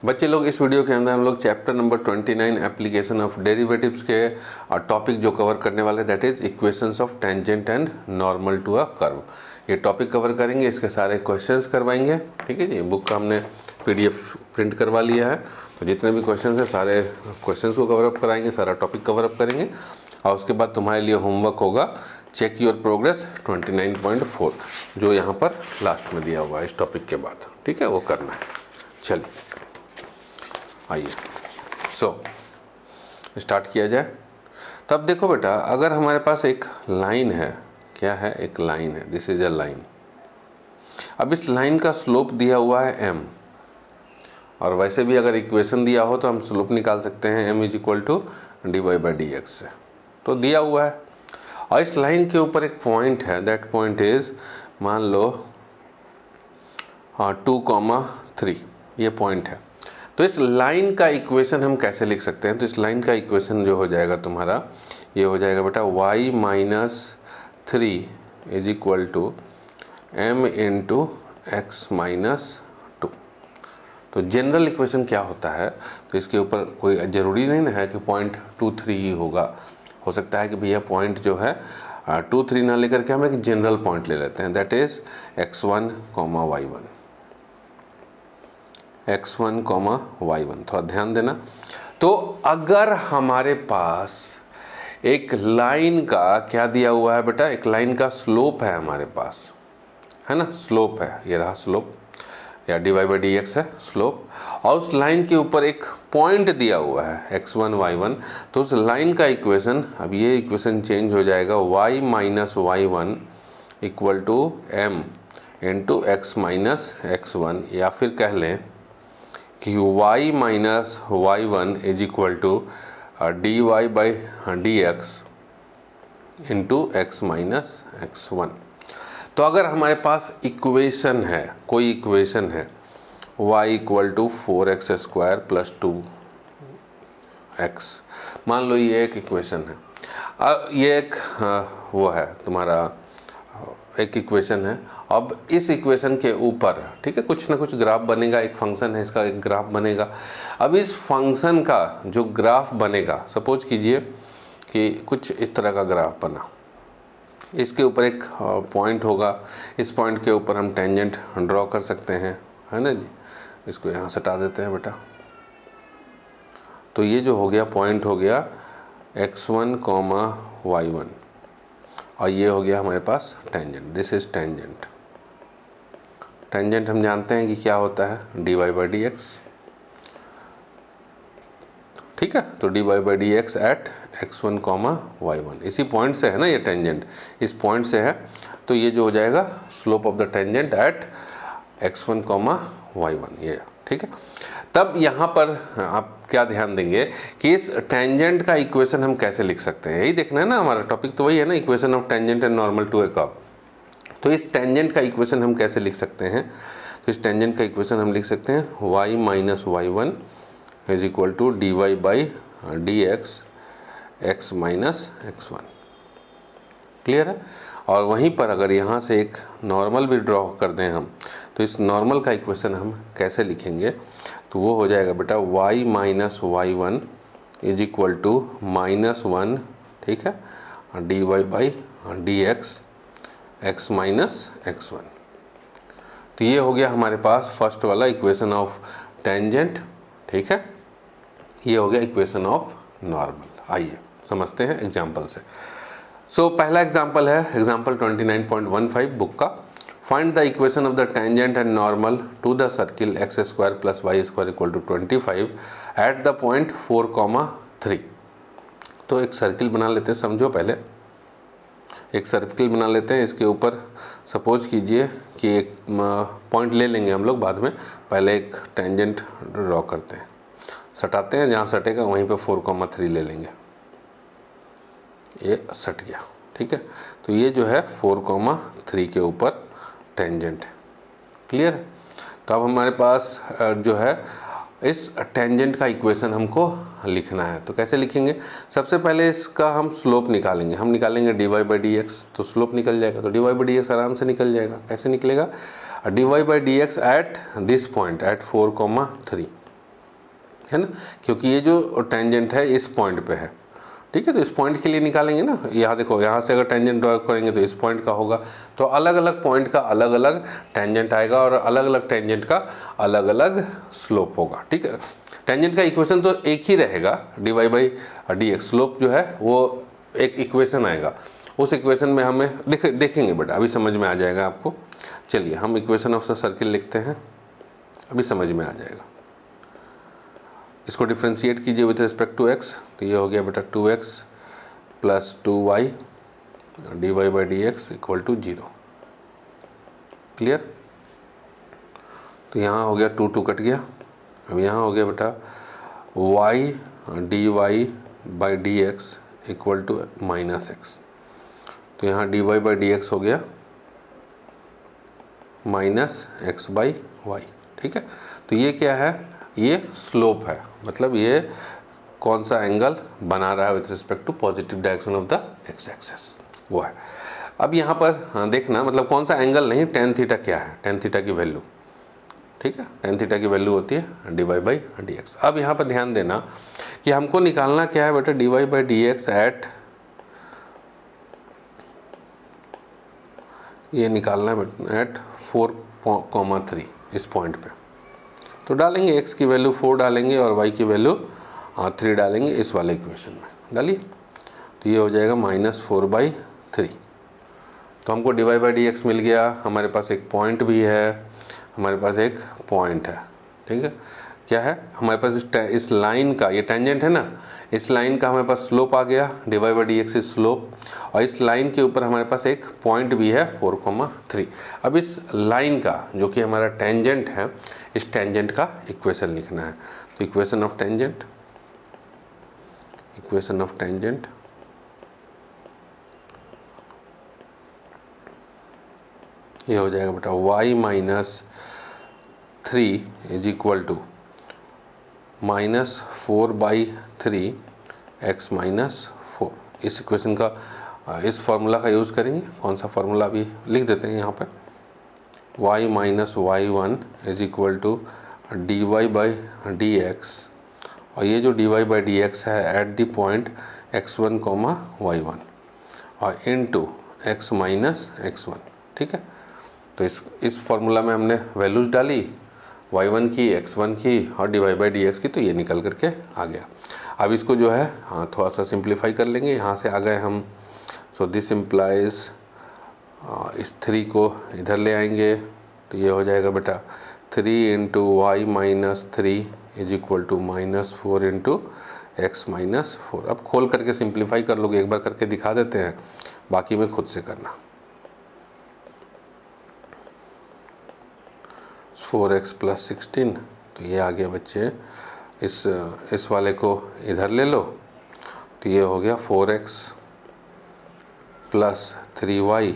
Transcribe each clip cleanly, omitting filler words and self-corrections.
बच्चे लोग, इस वीडियो के अंदर हम लोग chapter number 29 application of derivatives के टॉपिक जो कवर करने वाले that is equations of tangent and normal to a curve. ये टॉपिक कवर करेंगे, इसके सारे क्वेश्चंस करवाएंगे। ठीक है जी, बुक का हमने पीडीएफ प्रिंट करवा लिया है, तो जितने भी क्वेश्चंस हैं सारे क्वेश्चंस को कवर अप कराएंगे, सारा टॉपिक कवर अप करेंगे। और उसके बाद तुम्हारे लिए होमवर्क होगा चेक योर प्रोग्रेस 29.4 जो यहाँ पर लास्ट में दिया हुआ है इस टॉपिक के बाद। ठीक है, वो करना है। चलिए आइए, स्टार्ट किया जाए। तब देखो बेटा, अगर हमारे पास एक लाइन है, क्या है, एक लाइन है, दिस इज अ लाइन। अब इस लाइन का स्लोप दिया हुआ है m, और वैसे भी अगर इक्वेशन दिया हो तो हम स्लोप निकाल सकते हैं m is equal to dy/dx से, तो दिया हुआ है। और इस लाइन के ऊपर एक पॉइंट है, दैट पॉइंट इज मान लो 2,3, ये पॉइंट है। तो इस लाइन का इक्वेशन हम कैसे लिख सकते हैं? तो इस लाइन का इक्वेशन जो हो जाएगा तुम्हारा, ये हो जाएगा बेटा y-3 is equal to m into x-2। तो जनरल इक्वेशन क्या होता है, तो इसके ऊपर कोई ज़रूरी नहीं ना है कि 0.23 ही होगा। हो सकता है कि भैया पॉइंट जो है 2-3 ना लेकर के हम एक जनरल पॉइंट ले लेते हैं, that is x1, y1, x1, y1। थोड़ा ध्यान देना। तो अगर हमारे पास एक लाइन का क्या दिया हुआ है बेटा, एक लाइन का स्लोप है हमारे पास, है ना, स्लोप है, ये रहा स्लोप, या dy/dx है स्लोप, और उस लाइन के ऊपर एक पॉइंट दिया हुआ है x1, y1। तो उस लाइन का इक्वेशन, अब ये इक्वेशन चेंज हो जाएगा y-y1 equal to m into x-x1, या फिर कह लें कि y-y1 is equal to dy/dx into x-x1। तो अगर हमारे पास इक्वेशन है, कोई इक्वेशन है y equal to 4x² plus 2x, मान लो ये एक इक्वेशन है। ये एक वो है तुम्हारा, एक इक्वेशन है। अब इस इक्वेशन के ऊपर, ठीक है, कुछ ना कुछ ग्राफ बनेगा, एक फंक्शन है, इसका एक ग्राफ बनेगा। अब इस फंक्शन का जो ग्राफ बनेगा, सपोज कीजिए कि कुछ इस तरह का ग्राफ बना, इसके ऊपर एक पॉइंट होगा, इस पॉइंट के ऊपर हम टेंजेंट ड्रॉ कर सकते हैं, है ना जी। इसको यहाँ सटा देते हैं बेटा। तो ये जो हो गया पॉइंट हो गया x1, y1, और ये हो गया हमारे पास tangent, this is tangent. Tangent हम जानते हैं कि क्या होता है, dy/dx। ठीक है, तो dy/dx एट x1, y1, इसी पॉइंट से है ना ये टेंजेंट, इस पॉइंट से है। तो ये जो हो जाएगा slope of the tangent at x1, y1, ये ठीक है। तब यहाँ पर आप क्या ध्यान देंगे कि इस टेंजेंट का इक्वेशन हम कैसे लिख सकते हैं, यही देखना है ना, हमारा टॉपिक तो वही है ना, equation of tangent and normal to a curve. तो इस टेंजेंट का इक्वेशन हम कैसे लिख सकते हैं? तो इस टेंजेंट का इक्वेशन हम लिख सकते हैं y-y1 is equal to dy/dx x-x1। Clear है? और वहीं पर अगर यहाँ से एक नॉर्मल भी ड्रॉ कर दें हम, तो इस नॉर्मल का इक्वेशन हम कैसे लिखेंगे? तो वो हो जाएगा बेटा y-y1 इज इक्वल टू -1, ठीक है, dy/dx x-x1। तो ये हो गया हमारे पास फर्स्ट वाला इक्वेशन ऑफ टेंजेंट। ठीक है, ये हो गया इक्वेशन ऑफ नॉर्मल। आइए समझते हैं एग्जाम्पल से। पहला एग्जाम्पल है एग्जाम्पल 29.15 बुक का। Find the equation of the tangent and normal to the circle x² plus y² equal to 25 at the point 4,3। तो एक सर्किल बना लेते हैं, समझो पहले एक सर्किल बना लेते हैं। इसके ऊपर सपोज कीजिए कि एक पॉइंट ले लेंगे हम लोग बाद में, पहले एक टेंजेंट ड्रॉ करते हैं, सटाते हैं, जहाँ सटेगा वहीं पे 4,3 ले लेंगे, ये सट गया। ठीक है, तो ये जो है 4,3 के ऊपर टेंजेंट है। क्लियर है? तो अब हमारे पास जो है इस टेंजेंट का इक्वेशन हमको लिखना है। तो कैसे लिखेंगे? सबसे पहले इसका हम स्लोप निकालेंगे, हम निकालेंगे dy/dx, तो स्लोप निकल जाएगा। तो dy/dx आराम से निकल जाएगा। कैसे निकलेगा? dy/dx at this point eight 4,3। है ना, क्योंकि ये जो टेंजेंट है इस पॉइंट पे है, ठीक है। तो इस पॉइंट के लिए निकालेंगे ना, यहाँ देखो, यहाँ से अगर टेंजेंट ड्रॉ करेंगे तो इस पॉइंट का होगा, तो अलग अलग पॉइंट का अलग अलग टेंजेंट आएगा और अलग अलग टेंजेंट का अलग अलग स्लोप होगा, ठीक है। टेंजेंट का इक्वेशन तो एक ही रहेगा, dy by d x, slope जो है वो एक इक्वेशन आएगा, उस इक्वेशन में हमें देखेंगे बेटा, अभी समझ में आ जाएगा आपको। चलिए हम इक्वेशन ऑफ द सर्किल लिखते हैं, अभी समझ में आ जाएगा। इसको डिफ्रेंशिएट कीजिए विथ रिस्पेक्ट टू x, तो ये हो गया बेटा 2x plus 2y dy by d x equal to 0। Clear? तो यहाँ हो गया 2 2 कट गया। अब यहाँ हो गया बेटा y dy by d x equal to minus x, तो यहाँ dy बाई डी एक्स हो गया माइनस एक्स बाई वाई, ठीक है। तो ये क्या है, ये स्लोप है, मतलब ये कौन सा एंगल बना रहा है with respect to positive direction of the x axis, वो है। अब यहाँ पर देखना, मतलब कौन सा एंगल नहीं, टेन थीटा क्या है, टेन थीटा की वैल्यू, ठीक है। टेन थीटा की वैल्यू होती है d y by d x. अब यहाँ पर ध्यान देना कि हमको निकालना क्या है बेटा, d y by d x at, ये निकालना है एट 4,3 इस पॉइंट पे। तो डालेंगे x की वैल्यू 4 डालेंगे और y की वैल्यू 3 डालेंगे इस वाले इक्वेशन में, डालिए। तो ये हो जाएगा -4/3। तो हमको d y by d x मिल गया, हमारे पास एक पॉइंट भी है, हमारे पास एक पॉइंट है, ठीक है। क्या है हमारे पास, इस लाइन का, ये टेंजेंट है ना, इस लाइन का हमारे पास स्लोप आ गया, d y by d x is slope, और इस लाइन के ऊपर हमारे पास एक पॉइंट भी है 4,3। अब इस लाइन का जो कि हमारा टेंजेंट है, इस टेंजेंट का इक्वेशन लिखना है। तो equation of tangent, equation of tangent ये हो जाएगा बेटा y minus 3 is equal to -4/3 x minus 4। इस इक्वेशन का, इस फार्मूला का यूज़ करेंगे। कौन सा फार्मूला अभी लिख देते हैं यहाँ पर, y minus y1 is equal to d y by d x, और ये जो d y by d x है at the point x1, y1 और इनटू x माइनस x1, ठीक है। तो इस फार्मूला में हमने वैल्यूज़ डाली, y1 की, x1 की और d y by d x की, तो ये निकल करके आ गया। अब इसको जो है थोड़ा सा सिंप्लीफाई कर लेंगे, यहाँ से आ गए हम। सो दिस इम्प्लाइज, इस 3 को इधर ले आएंगे, तो ये हो जाएगा बेटा 3 into y minus 3 is equal to -4 into x minus 4। अब खोल करके सिंप्लीफाई कर लोगे, एक बार करके दिखा देते हैं, बाकी में खुद से करना। 4x प्लस 16, तो ये आ गया बच्चे, इस वाले को इधर ले लो, तो ये हो गया 4x प्लस 3y,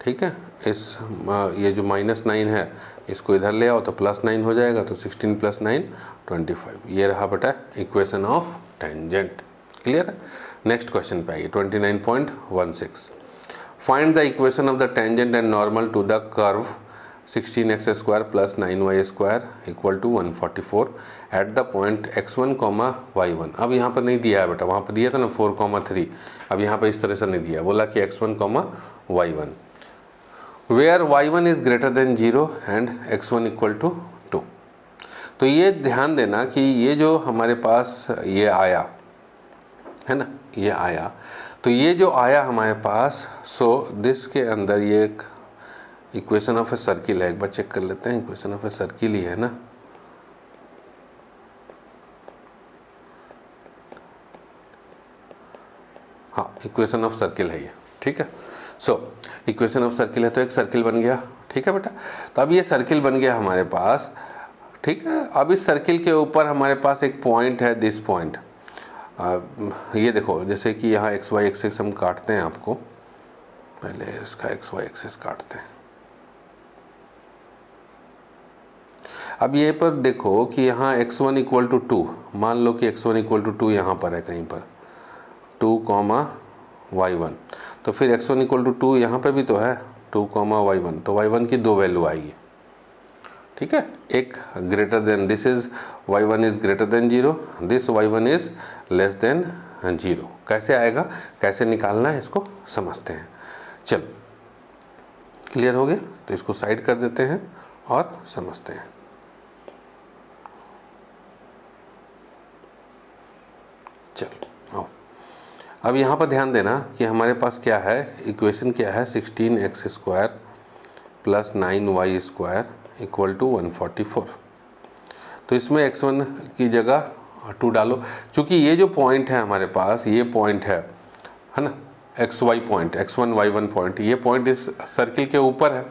ठीक है। ये जो -9 है इसको इधर ले आओ तो +9 हो जाएगा, तो 16 + 9 25। ये रहा बेटा इक्वेशन ऑफ टेंजेंट। क्लियर है? नेक्स्ट क्वेश्चन पे आइए, 29.16। Find the equation of the tangent and normal to the curve 16x² plus 9y² equal to 144 at the point x1, y1। अब यहाँ पर नहीं दिया है बेटा, वहाँ पर दिया था ना 4,3, अब यहाँ पर इस तरह से नहीं दिया, बोला कि x1, y1 where y1 is greater than 0 and x1 equal to 2। तो ये ध्यान देना कि ये जो हमारे पास ये आया है ना, ये आया, तो ये जो आया हमारे पास, सो दिस के अंदर ये एक इक्वेशन ऑफ ए सर्किल है। एक बार चेक कर लेते हैं, इक्वेशन ऑफ ए सर्किल ही है ना, हाँ इक्वेशन ऑफ सर्किल है ये, ठीक है। सो इक्वेशन ऑफ सर्किल है, तो एक सर्किल बन गया, ठीक है बेटा। तो अब ये सर्किल बन गया हमारे पास, ठीक है। अब इस सर्किल के ऊपर हमारे पास एक पॉइंट है, दिस पॉइंट, ये देखो, जैसे कि यहाँ एक्स वाई एक्सिस हम काटते हैं, आपको पहले इसका एक्स वाई एक्सिस काटते हैं। अब ये पर देखो कि यहाँ x1 इक्वल टू 2, मान लो कि x1 इक्वल टू 2 यहाँ पर है कहीं पर, 2, y1, तो फिर x1 इक्वल टू 2 यहाँ पर भी तो है, 2, y1, तो y1 की 2 वैल्यू आएगी, ठीक है, एक greater than, this is y1 is greater than 0, this y1 is less than 0। कैसे आएगा, कैसे निकालना है इसको समझते हैं। चलो क्लियर हो गया, तो इसको साइड कर देते हैं और समझते हैं। चलो आओ, अब यहाँ पर ध्यान देना कि हमारे पास क्या है, इक्वेशन क्या है, 16x² plus 9y² equal to 144। तो इसमें x1 की जगह 2 डालो, चूँकि ये जो पॉइंट है हमारे पास, ये पॉइंट है ना, xy point, x1 y1 point, ये पॉइंट इस सर्किल के ऊपर है,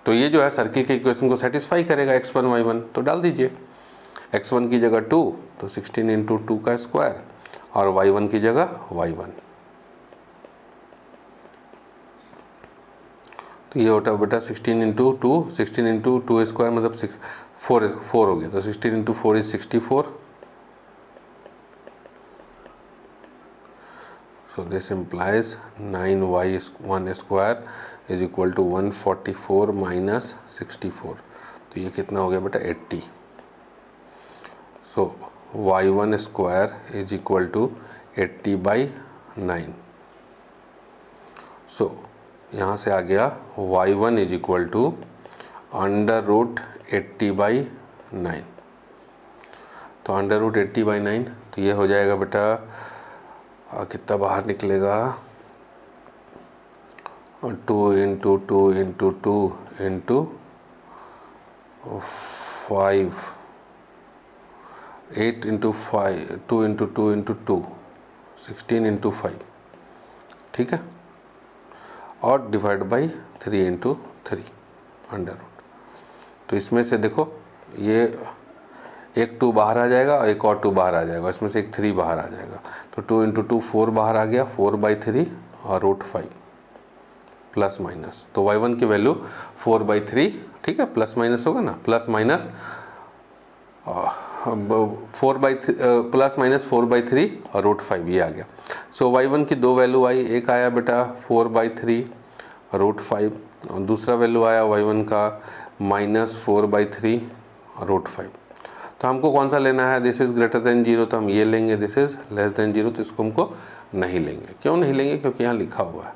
तो ये जो है सर्किल के इक्वेशन को सेटिस्फाई करेगा, x1 y1। तो डाल दीजिए x1 की जगह 2, तो 16 इंटू 2 का स्क्वायर, और y1 की जगह y1। तो ये होता है बेटा 16 इंटू 2, 16 इंटू 2 स्क्वायर मतलब 4 हो गया, तो 16 into 4 is 64। So this implies 9y1 square is equal to 144 minus 64। तो ये कितना हो गया बेटा 80। So y1 square is equal to 80/9। So यहाँ से आ गया y1 is equal to under root 80/9। तो अंडर रूट 80/9, तो ये हो जाएगा बेटा कितना बाहर निकलेगा, 2 into 2 into 2 into 5, 8 into 5, 2 into 2 into 2, 16 into 5, ठीक है, और divide by 3 into 3 under root. तो इसमें से देखो ये एक 2 बाहर आ जाएगा और एक और 2 बाहर आ जाएगा, इसमें से एक 3 बाहर आ जाएगा, तो 2 इंटू 2 4 बाहर आ गया, 4/3 और रूट 5 प्लस माइनस। तो y1 की वैल्यू 4/3, ठीक है, प्लस माइनस होगा ना, प्लस माइनस 4/3 और रूट 5 ये आ गया। सो y1 की 2 वैल्यू आई, एक आया बेटा 4/3 रूट 5, और दूसरा वैल्यू आया y1 का -4/3 रूट 5। तो हमको कौन सा लेना है, दिस इज़ ग्रेटर देन 0, तो हम ये लेंगे, दिस इज़ लेस देन 0, तो इसको हमको नहीं लेंगे। क्यों नहीं लेंगे, क्योंकि यहाँ लिखा हुआ है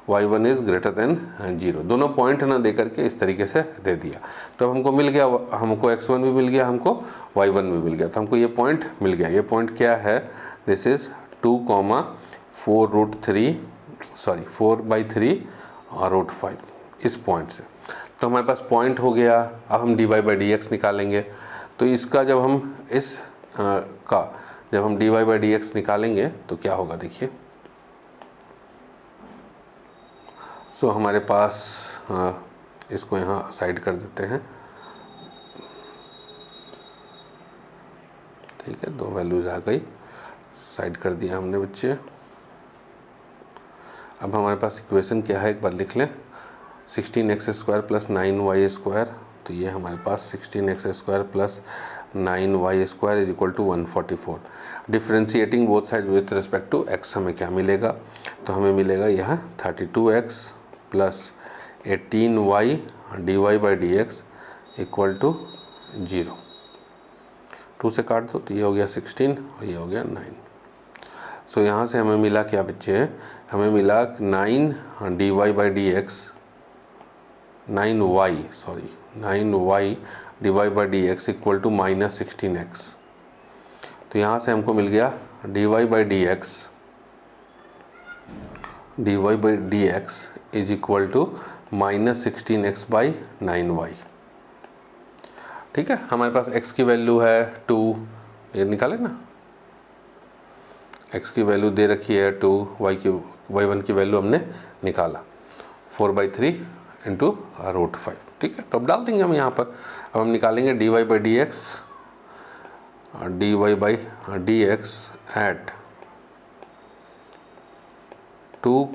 y1 इज़ ग्रेटर देन 0। दोनों पॉइंट ना दे करके इस तरीके से दे दिया, तो हमको मिल गया, हमको x1 भी मिल गया, हमको y1 भी मिल गया, तो हमको ये पॉइंट मिल गया। ये पॉइंट क्या है, दिस इज़ 4/3 और रूट 5, इस पॉइंट से। तो हमारे पास पॉइंट हो गया। अब हम dy/dx निकालेंगे। तो इसका जब हम जब हम dy/dx निकालेंगे तो क्या होगा, देखिए। सो हमारे पास इसको यहाँ साइड कर देते हैं, ठीक है, 2 वैल्यूज आ गई, साइड कर दिया हमने बच्चे। अब हमारे पास इक्वेशन क्या है, एक बार लिख लें, 16x² प्लस 9y²। तो ये हमारे पास 16x² plus 9y² is equal to 144। Differentiating both side with respect to x हमें क्या मिलेगा, तो हमें मिलेगा यह 32x plus 18y dy/dx equal to 0। 2 से काट दो, तो ये हो गया 16 और ये हो गया 9। सो यहाँ से हमें मिला क्या बच्चे, हमें मिला 9 dy/dx, 9y dy/dx equal to -16x। तो यहाँ से हमको मिल गया dy/dx is equal to -16x/9y। ठीक है, हमारे पास x की वैल्यू है 2, ये निकाले ना, x की वैल्यू दे रखी है 2, y1 की वैल्यू हमने निकाला 4/3 इंटू रूट 5। ठीक है, तो अब डाल देंगे हम यहाँ पर। अब हम निकालेंगे dy/dx एट 2,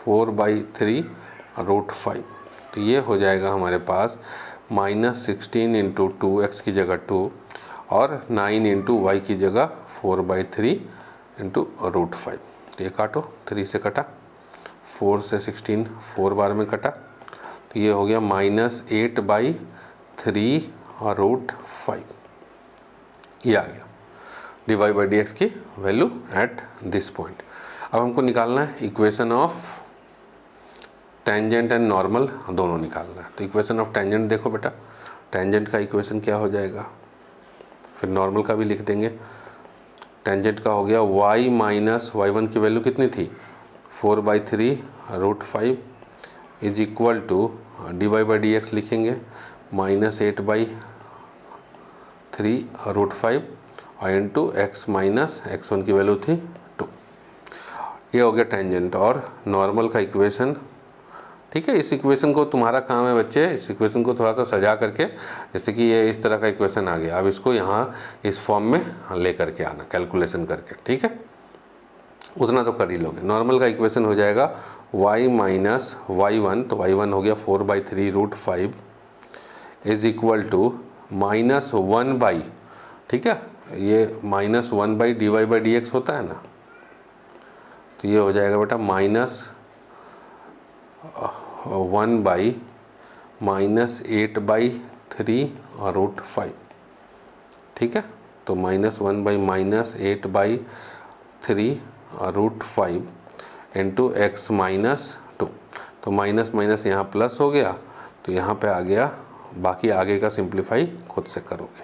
4/3 रूट 5। तो ये हो जाएगा हमारे पास -16 इंटू 2x की जगह 2 और 9 इंटू वाई की जगह 4/3 इंटू रूट 5। तो ये काटो, 3 से कटा, 4 से 16 4 बार में कटा, तो ये हो गया -8/3 3√5, ये आ गया dy/dx की वैल्यू एट दिस पॉइंट। अब हमको निकालना है equation of tangent and normal, दोनों निकालना है। तो इक्वेशन ऑफ टेंजेंट देखो बेटा, टेंजेंट का इक्वेशन क्या हो जाएगा, फिर नॉर्मल का भी लिख देंगे। टेंजेंट का हो गया y माइनस y1 की वैल्यू कितनी थी 4/3√5 इज इक्वल टू dy/dx लिखेंगे -8/3√5 और इंटू x माइनस x1 की वैल्यू थी 2। ये हो गया टेंजेंट और नॉर्मल का इक्वेशन। ठीक है, इस इक्वेशन को तुम्हारा काम है बच्चे, इस इक्वेशन को थोड़ा सा सजा करके, जैसे कि ये इस तरह का इक्वेशन आ गया, अब इसको यहाँ इस फॉर्म में ले करके आना कैलकुलेशन करके। ठीक है, उतना तो कर ही लोगे। नॉर्मल का इक्वेशन हो जाएगा y माइनस y1, तो y1 हो गया 4/3√5 इज इक्वल टू -1/, ठीक है, ये -1/dy/dx होता है ना, तो ये हो जाएगा बेटा -1/-8/3√5। ठीक है, तो -1/-8/3√5 इंटू x माइनस 2, तो माइनस माइनस यहाँ प्लस हो गया, तो यहाँ पे आ गया, बाकी आगे का सिंप्लीफाई खुद से करोगे।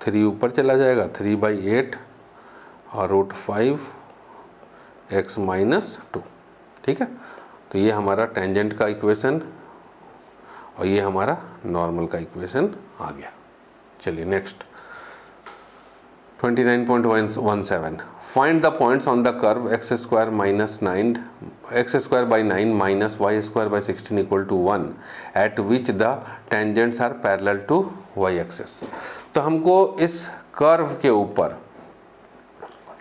3 ऊपर चला जाएगा, 3/8/5 x माइनस 2। ठीक है, तो ये हमारा टेंजेंट का इक्वेशन और ये हमारा नॉर्मल का इक्वेशन आ गया। चलिए next 29.17 find the points on the curve x² by 9 minus y² by 16 equal to 1 at which the tangents are parallel to y axis। तो हमको इस कर्व के ऊपर,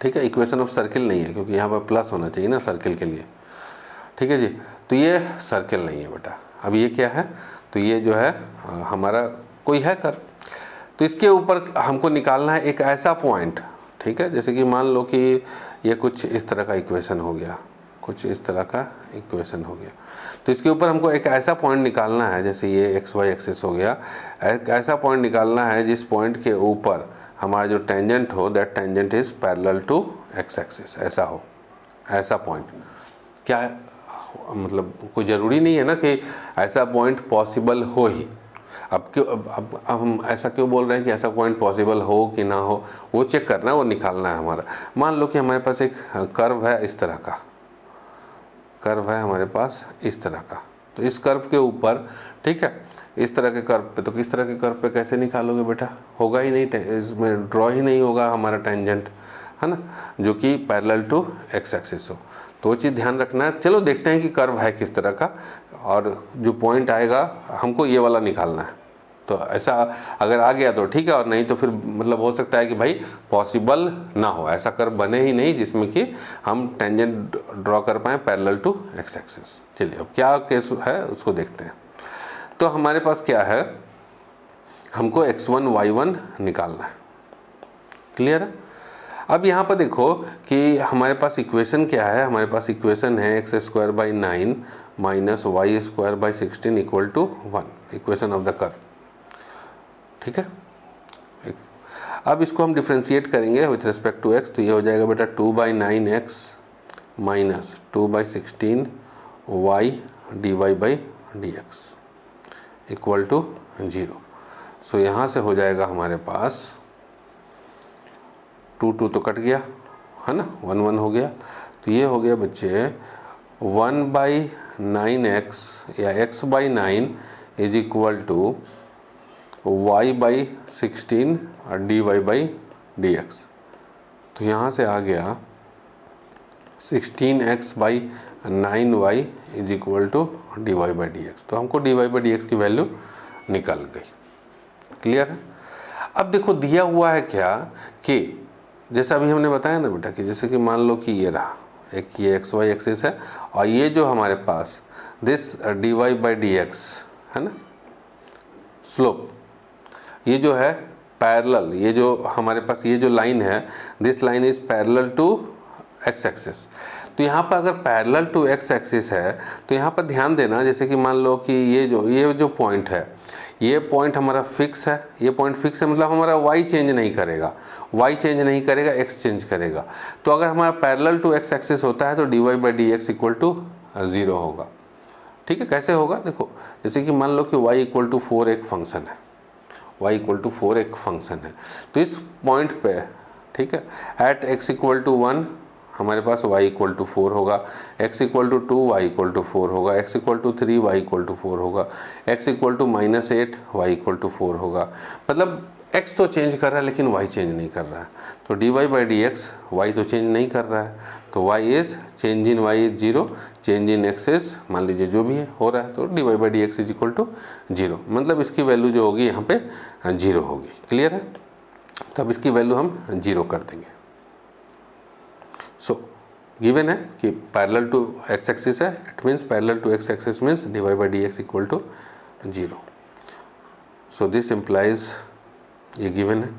ठीक है, इक्वेशन ऑफ सर्किल नहीं है क्योंकि यहाँ पर प्लस होना चाहिए ना सर्किल के लिए। ठीक है जी, तो ये सर्किल नहीं है बेटा। अब ये क्या है, तो ये जो है हमारा कोई है कर्व, तो इसके ऊपर हमको निकालना है एक ऐसा पॉइंट। ठीक है, जैसे कि मान लो कि ये कुछ इस तरह का इक्वेशन हो गया, कुछ इस तरह का इक्वेशन हो गया, तो इसके ऊपर हमको एक ऐसा पॉइंट निकालना है, जैसे ये एक्स वाई एक्सिस हो गया, एक ऐसा पॉइंट निकालना है जिस पॉइंट के ऊपर हमारा जो टेंजेंट हो, that tangent is parallel to x axis, ऐसा हो, ऐसा पॉइंट। क्या है, मतलब कोई ज़रूरी नहीं है ना कि ऐसा पॉइंट पॉसिबल हो ही। अब क्यों, अब हम ऐसा क्यों बोल रहे हैं कि ऐसा पॉइंट पॉसिबल हो कि ना हो, वो चेक करना है, वो निकालना है हमारा। मान लो कि हमारे पास एक कर्व है, इस तरह का कर्व है हमारे पास, इस तरह का, तो इस कर्व के ऊपर, ठीक है, इस तरह के कर्व पे, तो किस तरह के कर्व पे कैसे निकालोगे बेटा, होगा ही नहीं, इसमें ड्रॉ ही नहीं होगा हमारा टेंजेंट, है ना, जो कि पैरेलल टू एक्स एक्सिस हो। तो वो चीज़ ध्यान रखना है। चलो देखते हैं कि कर्व है किस तरह का, और जो पॉइंट आएगा हमको ये वाला निकालना है। तो ऐसा अगर आ गया तो ठीक है, और नहीं तो फिर मतलब हो सकता है कि भाई पॉसिबल ना हो, ऐसा कर्व बने ही नहीं जिसमें कि हम टेंजेंट ड्रॉ कर पाएँ पैरेलल टू एक्स एक्सिस। चलिए अब क्या केस है उसको देखते हैं। तो हमारे पास क्या है, हमको x1 y1 निकालना है, क्लियर है। अब यहाँ पर देखो कि हमारे पास इक्वेशन क्या है, हमारे पास इक्वेशन है x² by 9 minus y² by 16 equal to 1, equation of the curve. ठीक है, अब इसको हम डिफ्रेंशिएट करेंगे विथ रिस्पेक्ट टू x, तो ये हो जाएगा बेटा 2/9x minus 2/16 y dy/dx equal to 0। So यहाँ से हो जाएगा हमारे पास 2 तो कट गया, है ना, 1 हो गया, तो ये हो गया बच्चे 1/9x या x/9 is equal to y/16 और dy/dx। तो यहाँ से आ गया 16x/9y is equal to dy/dx। तो हमको dy/dx की वैल्यू निकल गई, क्लियर है। अब देखो दिया हुआ है क्या कि जैसा अभी हमने बताया ना बेटा कि जैसे कि मान लो कि ये रहा एक, ये एक्स वाई एक्सिस है, और ये जो हमारे पास दिस dy/dx है ना, स्लोप, ये जो है पैरेलल, ये जो हमारे पास ये जो लाइन है, this line is parallel to x axis. तो यहाँ पर अगर पैरेलल टू एक्स एक्सिस है तो यहाँ पर ध्यान देना, जैसे कि मान लो कि ये जो पॉइंट है, ये पॉइंट हमारा फिक्स है, ये पॉइंट फिक्स है मतलब हमारा y चेंज नहीं करेगा, y चेंज नहीं करेगा, x चेंज करेगा। तो अगर हमारा पैरेलल टू एक्स एक्सिस होता है तो dy/dx इक्वल टू 0 होगा। ठीक है, कैसे होगा देखो, जैसे कि मान लो कि y इक्वल टू 4 एक फंक्शन है, y इक्वल टू 4 एक फंक्शन है, तो इस पॉइंट पे, ठीक है, एट x इक्वल टू 1 हमारे पास y इक्वल टू 4 होगा, x equal to 2 y equal to 4 होगा, x equal to 3 y equal to 4 होगा, x equal to -8 y equal to 4 होगा। मतलब x तो चेंज कर रहा है लेकिन y चेंज नहीं कर रहा है। तो dy/dx y तो चेंज नहीं कर रहा है, तो y is change in y is 0, change in x is मान लीजिए जो भी है हो रहा है, तो dy/dx इज इक्वल टू 0, मतलब इसकी वैल्यू जो होगी यहाँ पे 0 होगी। क्लियर है? तब इसकी वैल्यू हम 0 कर देंगे। सो गिवन है कि पैरेलल टू एक्स एक्सिस है, it means parallel to x axis means dy/dx equal to 0। So this implies, ये गिवन है।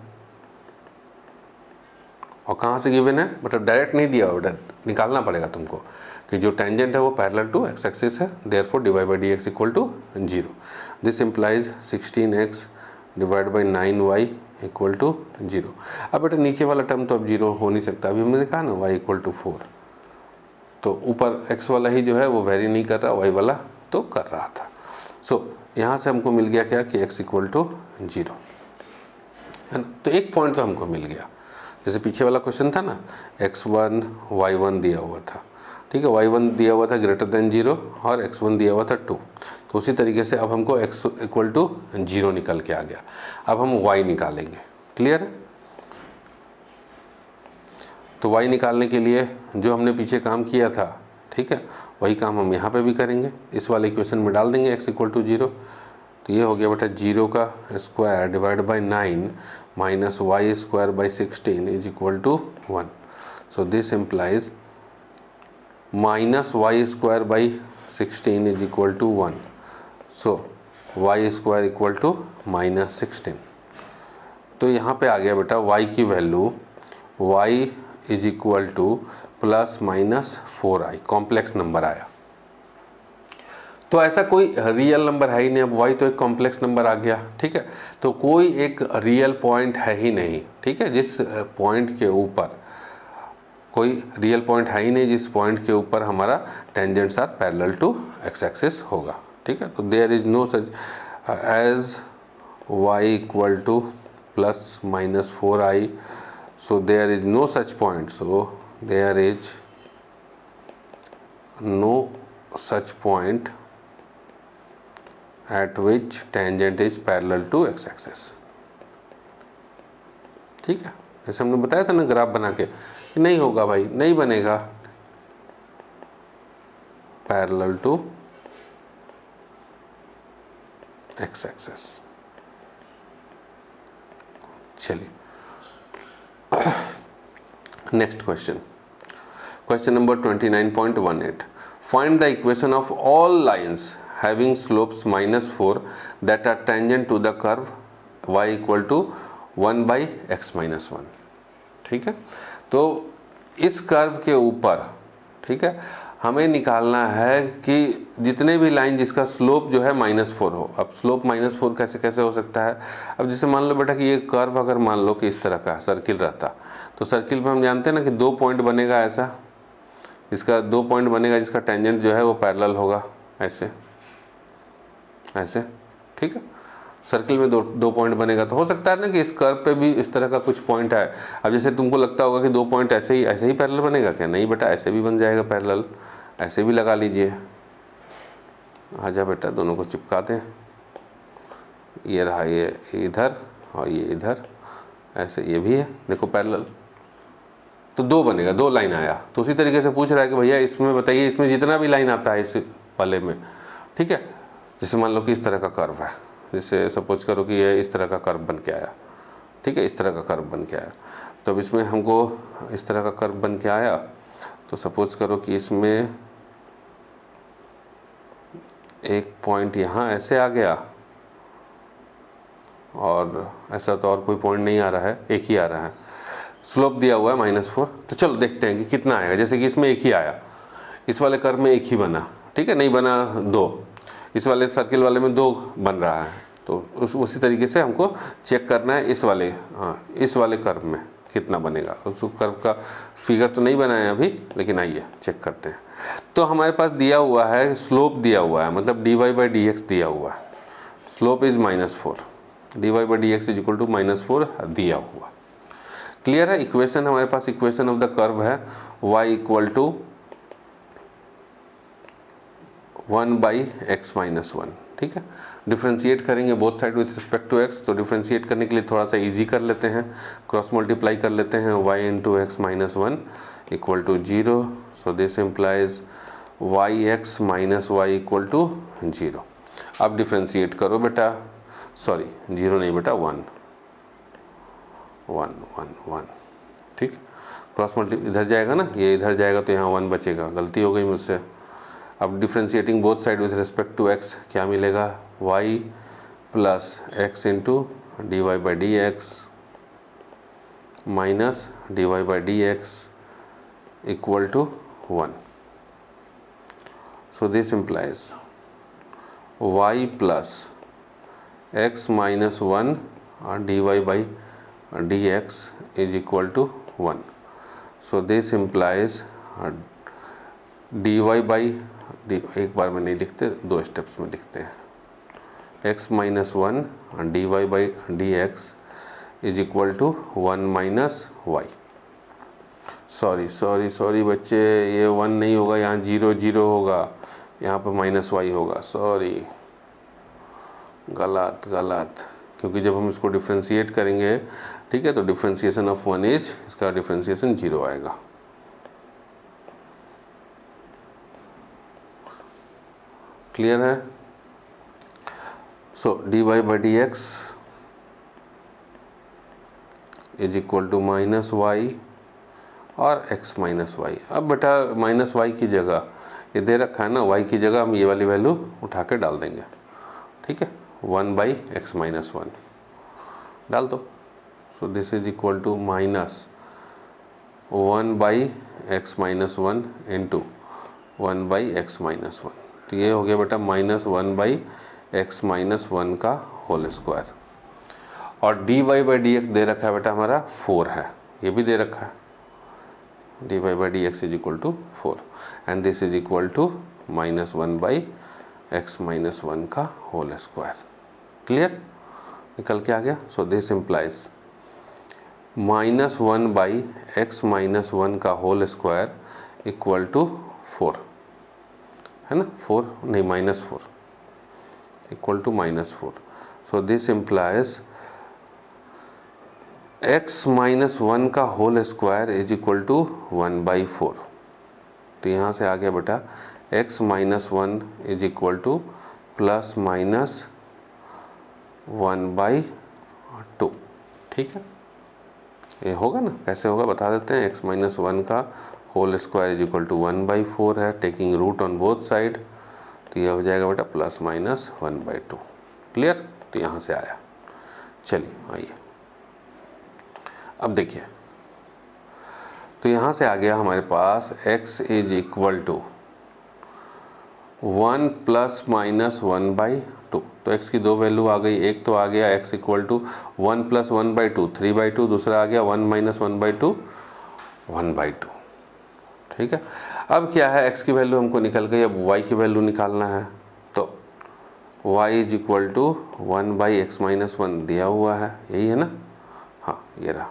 और कहाँ से गिवन है, मतलब डायरेक्ट नहीं दिया हुआ, निकालना पड़ेगा तुमको कि जो टेंजेंट है वो पैरेलल टू एक्स एक्सिस है, therefore dy/dx equal to 0। This implies 16x divide by 9y equal to 0। अब बेटा नीचे वाला टर्म तो अब 0 हो नहीं सकता, अभी हमने कहा ना y इक्वल टू 4, तो ऊपर x वाला ही जो है वो वेरी नहीं कर रहा, y वाला तो कर रहा था। सो यहाँ से हमको मिल गया क्या कि x इक्वल टू 0 है ना। तो एक पॉइंट तो हमको मिल गया, जैसे पीछे वाला क्वेश्चन था ना, x1 y1 दिया हुआ था, ठीक है, y1 दिया हुआ था ग्रेटर देन 0 और x1 दिया हुआ था 2। तो उसी तरीके से अब हमको x इक्वल टू 0 निकल के आ गया। अब हम y निकालेंगे। क्लियर है? तो y निकालने के लिए जो हमने पीछे काम किया था, ठीक है, वही काम हम यहाँ पे भी करेंगे, इस वाले इक्वेशन में डाल देंगे x इक्वल टू 0। तो ये हो गया बेटा 0 का square divide by 9 minus y square by 16 is equal to 1। So this implies minus y square by 16 is equal to 1। So y square equal to -16। तो यहाँ पे आ गया बेटा y की value y is equal to ±4i, complex number आया। तो ऐसा कोई रियल नंबर है ही नहीं, अब y तो एक कॉम्प्लेक्स नंबर आ गया। ठीक है, तो कोई एक रियल पॉइंट है ही नहीं, ठीक है, जिस पॉइंट के ऊपर, कोई रियल पॉइंट है ही नहीं जिस पॉइंट के ऊपर हमारा tangents are parallel to x axis होगा। ठीक है, तो there is no such as y equal to ±4i, so there is no such point, so there is no such point at which tangent is parallel to x axis। ठीक है, जैसे हमने बताया था ना ग्राफ बना के, नहीं होगा भाई, नहीं बनेगा पैरेलल टू एक्स एक्सिस। चलिए next question, question number 29.18, find the equation of all lines having slopes -4 that are tangent to the curve y equal to 1/x-1। ठीक है, तो इस कर्व के ऊपर, ठीक है, हमें निकालना है कि जितने भी लाइन जिसका स्लोप जो है -4 हो। अब स्लोप -4 कैसे कैसे हो सकता है, अब जैसे मान लो बेटा कि ये कर्व अगर मान लो कि इस तरह का सर्किल रहता, तो सर्किल में हम जानते हैं ना कि 2 पॉइंट बनेगा, ऐसा इसका 2 पॉइंट बनेगा जिसका टेंजेंट जो है वो पैरेलल होगा, ऐसे ऐसे। ठीक है, सर्किल में दो पॉइंट बनेगा, तो हो सकता है ना कि इस कर्व पे भी इस तरह का कुछ पॉइंट है। अब जैसे तुमको लगता होगा कि 2 पॉइंट ऐसे ही पैरेलल बनेगा क्या, नहीं बेटा, ऐसे भी बन जाएगा पैरेलल, ऐसे भी लगा लीजिए। आजा बेटा, दोनों को चिपका दें, ये रहा ये इधर और ये इधर, ऐसे ये भी है, देखो पैरेलल, तो 2 बनेगा, 2 लाइन आया। तो उसी तरीके से पूछ रहा है कि भैया इसमें बताइए, इसमें जितना भी लाइन आता है इस वाले में, ठीक है, जैसे मान लो कि इस तरह का कर्व है, जैसे सपोज करो कि ये इस तरह का कर्व बन के आया, ठीक है, इस तरह का कर्व बन के आया, तो अब इसमें हमको इस तरह का कर्व बन के आया, तो सपोज करो कि इसमें एक पॉइंट यहाँ ऐसे आ गया और ऐसा तो और कोई पॉइंट नहीं आ रहा है, एक ही आ रहा है। स्लोप दिया हुआ है -4, तो चलो देखते हैं कि कितना आएगा। जैसे कि इसमें एक ही आया, इस वाले कर्व में एक ही बना, ठीक है, नहीं बना 2, इस वाले सर्किल वाले में 2 बन रहा है, तो उसी तरीके से हमको चेक करना है इस वाले, हाँ इस वाले कर्व में कितना बनेगा। उस कर्व का फिगर तो नहीं बनाया अभी, लेकिन आइए चेक करते हैं। तो हमारे पास दिया हुआ है, स्लोप दिया हुआ है, मतलब dy/dx दिया हुआ है, slope is -4, dy/dx is equal to -4 दिया हुआ। क्लियर है? इक्वेशन हमारे पास, इक्वेशन ऑफ द कर्व है y इक्वल टू 1/x-1, ठीक है। डिफ्रेंशिएट करेंगे both side with respect to x, तो डिफ्रेंशिएट करने के लिए थोड़ा सा इजी कर लेते हैं, क्रॉस मल्टीप्लाई कर लेते हैं, y into x-1 equal to 0, so this implies yx minus y equal to 0। अब डिफ्रेंशिएट करो बेटा, सॉरी 0 नहीं बेटा 1, 1 1 1, ठीक। क्रॉस मल्टी इधर जाएगा ना, ये इधर जाएगा तो यहाँ 1 बचेगा, गलती हो गई मुझसे। अब differentiating both side with respect to x क्या मिलेगा, y plus x into dy/dx minus dy/dx equal to 1। So this implies y plus x minus 1 dy/dx is equal to 1। So this implies एक बार में नहीं लिखते, 2 स्टेप्स में लिखते हैं, x minus 1 dy/dx is equal to 1 minus y. Sorry बच्चे, ये 1 नहीं होगा, यहाँ 0 0 होगा, यहाँ पर -y होगा, सॉरी गलत, क्योंकि जब हम इसको डिफ्रेंशिएट करेंगे, ठीक है, तो डिफ्रेंशिएशन ऑफ 1 इज, इसका डिफ्रेंशिएशन 0 आएगा। क्लियर है? So dy/dx is equal to -y और x माइनस वाई। अब बेटा -y की जगह ये दे रखा है ना, y की जगह हम ये वाली वैल्यू उठा के डाल देंगे, ठीक है, 1/x-1 डाल दो। So this is equal to -1/x-1 into 1/x-1, तो ये हो गया बेटा -1/x-1 का होल स्क्वायर। और dy/dx दे रखा है बेटा हमारा 4 है, ये भी दे रखा है, dy/dx is equal to 4 and this is equal to -1/x-1 का होल स्क्वायर। क्लियर? निकल के आ गया। सो दिस इम्प्लाइज -1/x-1 का होल स्क्वायर इक्वल टू 4, है ना, 4 नहीं -4 equal to -4। So this implies x-1 का whole square is equal to 1/4। तो यहाँ से आ गया बेटा x-1 इज इक्वल टू ±1/2, ठीक है। ये होगा ना, कैसे होगा बता देते हैं। x-1 का whole square is equal to 1/4 है, taking root on both side, तो ये हो जाएगा बेटा ±1/2। क्लियर? तो यहाँ से आया। चलिए आइए अब देखिए, तो यहाँ से आ गया हमारे पास x इज इक्वल टू 1 ± 1/2। तो x की 2 वैल्यू आ गई, एक तो आ गया x इक्वल टू 1 + 1/2 3/2, दूसरा आ गया 1 - 1/2 1/2, ठीक है। अब क्या है, x की वैल्यू हमको निकल गई, अब y की वैल्यू निकालना है, तो y is equal to 1/x-1 दिया हुआ है, यही है ना, हाँ ये रहा।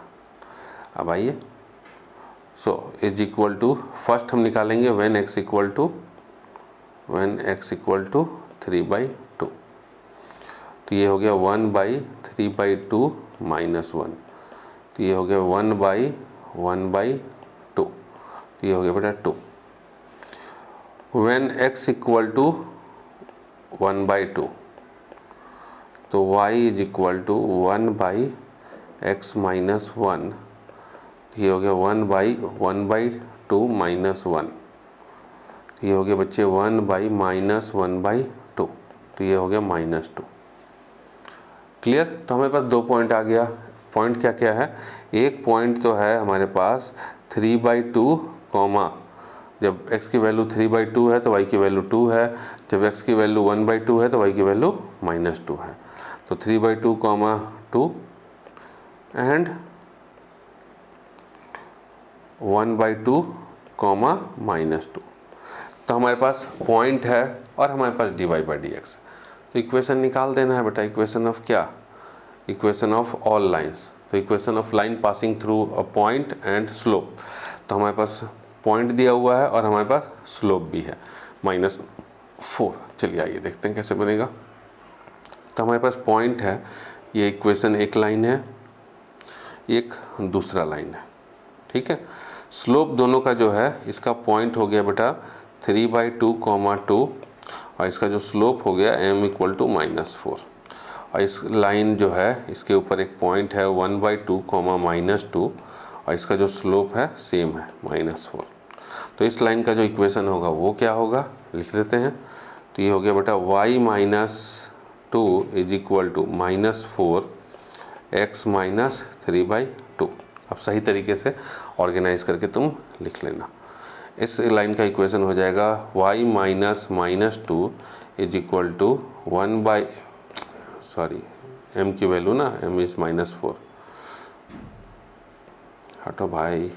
अब आइए, so is equal to, first हम निकालेंगे व्हेन x इक्वल टू 3/2, तो ये हो गया 1/3/2 -1, तो ये हो गया 1/1/2, तो ये हो गया बेटा 2। व्हेन x इक्वल टू 1/2, तो y is equal to 1/x-1, ये हो गया 1/1/2 -1, ये हो गया बच्चे 1/-1/2, तो ये हो गया -2। क्लियर? तो हमारे पास 2 पॉइंट आ गया, पॉइंट क्या क्या है, एक पॉइंट तो है हमारे पास 3/2 कॉमा, जब x की वैल्यू 3/2 है तो y की वैल्यू 2 है, जब x की वैल्यू 1/2 है तो y की वैल्यू -2 है। तो 3/2 कॉमा 2 एंड 1/2 कॉमा -2। तो हमारे पास पॉइंट है और हमारे पास dy/dx है। तो इक्वेशन निकाल देना है बेटा, इक्वेशन ऑफ क्या, इक्वेशन ऑफ ऑल लाइंस। तो equation of line passing through a point and slope. तो हमारे पास पॉइंट दिया हुआ है और हमारे पास स्लोप भी है -4। चलिए आइए देखते हैं कैसे बनेगा। तो हमारे पास पॉइंट है, ये इक्वेशन एक लाइन है, एक दूसरा लाइन है, ठीक है। स्लोप दोनों का जो है, इसका पॉइंट हो गया बेटा 3/2 कॉमा 2 और इसका जो स्लोप हो गया m = -4 और इस लाइन जो है इसके ऊपर एक पॉइंट है 1/2 कॉमा -2 और इसका जो स्लोप है सेम है -4। तो इस लाइन का जो इक्वेशन होगा वो क्या होगा, लिख लेते हैं। तो ये हो गया बेटा y - 2 = -4 x - 3/2। अब सही तरीके से ऑर्गेनाइज करके तुम लिख लेना। इस लाइन का इक्वेशन हो जाएगा y - -2 = m की वैल्यू ना, m इज -4, हटो भाई,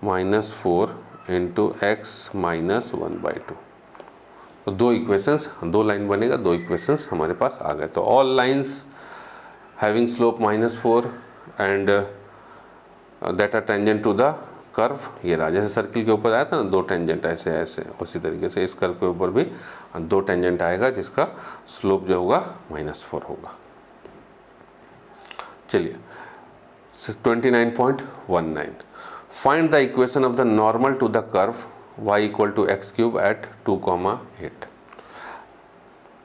-4 × x - 1/2। तो दो इक्वेशंस, दो लाइन बनेगा, दो इक्वेशंस हमारे पास आ गए। तो all lines having slope -4 and that are tangent to the curve, ये रहा। जैसे सर्किल के ऊपर आया था ना दो टेंजेंट ऐसे ऐसे, उसी तरीके से इस कर्व के ऊपर भी दो टेंजेंट आएगा जिसका स्लोप जो होगा -4 होगा। चलिए 29.19 find the equation of the normal to the curve y = x³ at 2,8।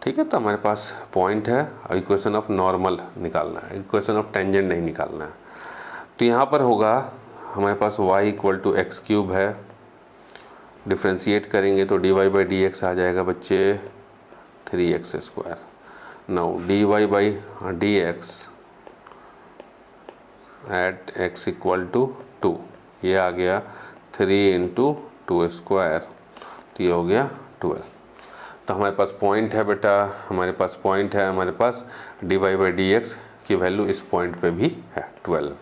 ठीक है, तो हमारे पास पॉइंट है और इक्वेशन ऑफ नॉर्मल निकालना है, इक्वेशन ऑफ टेंजेंट नहीं निकालना है। तो यहाँ पर होगा हमारे पास y = x³ है, डिफ्रेंशिएट करेंगे तो dy/dx आ जाएगा बच्चे 3x²। Now dy/dx eight x = 2, ये आ गया 3 × 2², तो ये हो गया 12। तो हमारे पास पॉइंट है बेटा, हमारे पास पॉइंट है, हमारे पास dy/dx की वैल्यू इस पॉइंट पे भी है 12।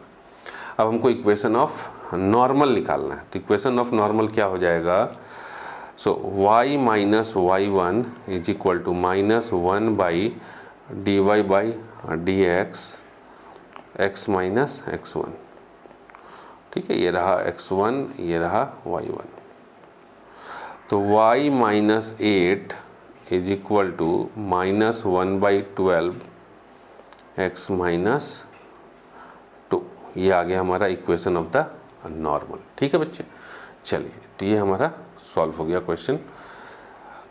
अब हमको इक्वेशन ऑफ नॉर्मल निकालना है। तो इक्वेशन ऑफ नॉर्मल क्या हो जाएगा, सो y - y1 = -1/dy/dx x - x1। ठीक है, ये रहा x1, ये रहा y1। तो y - 8 = -1/12 x - 2। ये आ गया हमारा इक्वेशन ऑफ द नॉर्मल। ठीक है बच्चे, चलिए तो ये हमारा सॉल्व हो गया क्वेश्चन।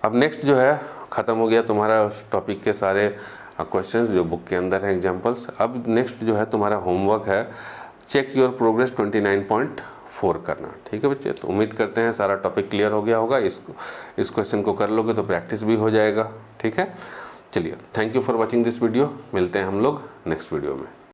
अब नेक्स्ट जो है ख़त्म हो गया तुम्हारा उस टॉपिक के सारे क्वेश्चंस जो बुक के अंदर हैं, एग्जांपल्स। अब नेक्स्ट जो है तुम्हारा होमवर्क है, चेक योर प्रोग्रेस 29.4 करना। ठीक है बच्चे, तो उम्मीद करते हैं सारा टॉपिक क्लियर हो गया होगा। इस क्वेश्चन को कर लोगे तो प्रैक्टिस भी हो जाएगा। ठीक है, चलिए, thank you for watching this video. मिलते हैं हम लोग नेक्स्ट वीडियो में।